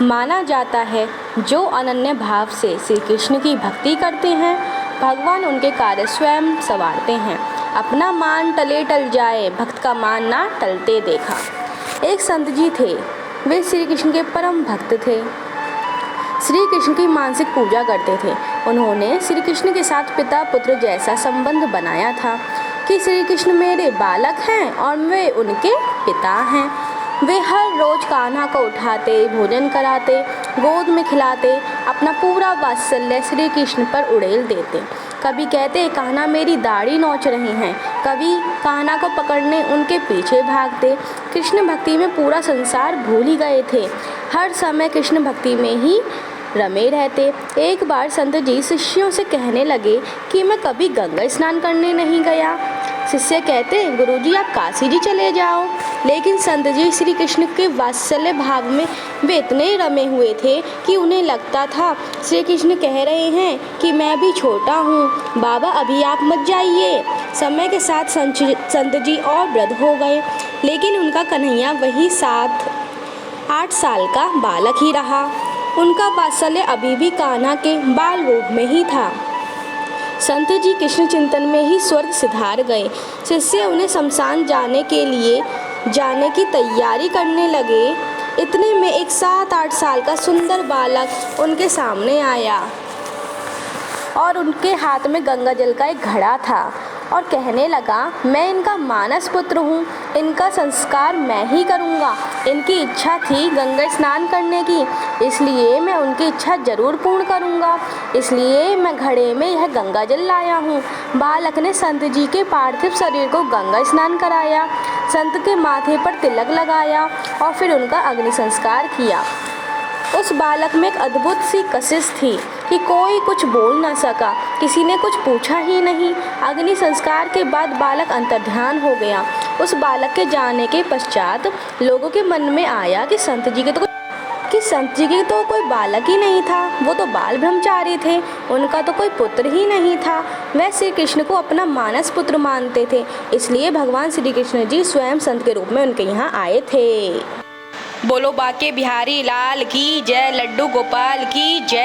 माना जाता है जो अनन्य भाव से श्री कृष्ण की भक्ति करते हैं, भगवान उनके कार्य स्वयं संवारते हैं। अपना मान टले टल जाए, भक्त का मान ना टलते देखा। एक संत जी थे, वे श्री कृष्ण के परम भक्त थे। श्री कृष्ण की मानसिक पूजा करते थे। उन्होंने श्री कृष्ण के साथ पिता पुत्र जैसा संबंध बनाया था कि श्री कृष्ण मेरे बालक हैं और वे उनके पिता हैं। वे हर रोज कान्हा को उठाते, भोजन कराते, गोद में खिलाते, अपना पूरा वात्सल्य श्री कृष्ण पर उड़ेल देते। कभी कहते कान्हा मेरी दाढ़ी नोच रहे हैं, कभी कान्हा को पकड़ने उनके पीछे भागते। कृष्ण भक्ति में पूरा संसार भूल ही गए थे, हर समय कृष्ण भक्ति में ही रमे रहते। एक बार संत जी शिष्यों से कहने लगे कि मैं कभी गंगा स्नान करने नहीं गया। शिष्य कहते गुरुजी आप काशी जी चले जाओ। लेकिन संत जी श्री कृष्ण के वात्सल्य भाव में वे इतने रमे हुए थे कि उन्हें लगता था श्री कृष्ण कह रहे हैं कि मैं भी छोटा हूँ, बाबा अभी आप मत जाइए। समय के साथ संत जी और वृद्ध हो गए, लेकिन उनका कन्हैया वही 7-8 साल का बालक ही रहा। उनका वात्सल्य अभी भी कान्हा के बाल रूप में ही था। संत जी कृष्ण चिंतन में ही स्वर्ग सिधार गए। शिष्य उन्हें शमशान जाने की तैयारी करने लगे। इतने में एक 7-8 साल का सुंदर बालक उनके सामने आया और उनके हाथ में गंगा जल का एक घड़ा था और कहने लगा मैं इनका मानस पुत्र हूँ, इनका संस्कार मैं ही करूँगा। इनकी इच्छा थी गंगा स्नान करने की, इसलिए मैं उनकी इच्छा जरूर पूर्ण करूँगा। इसलिए मैं घड़े में यह गंगा जल लाया हूँ। बालक ने संत जी के पार्थिव शरीर को गंगा स्नान कराया, संत के माथे पर तिलक लगाया और फिर उनका अग्नि संस्कार किया। उस बालक में एक अद्भुत सी कशिश थी कि कोई कुछ बोल न सका, किसी ने कुछ पूछा ही नहीं। अग्नि संस्कार के बाद बालक अंतर्ध्यान हो गया। उस बालक के जाने के पश्चात लोगों के मन में आया कि संत जी के तो कोई बालक ही नहीं था, वो तो बाल ब्रह्मचारी थे, उनका तो कोई पुत्र ही नहीं था। वह श्री कृष्ण को अपना मानस पुत्र मानते थे, इसलिए भगवान श्री कृष्ण जी स्वयं संत के रूप में उनके यहाँ आए थे। बोलो बाके बिहारी लाल की जय, लड्डू गोपाल की जय।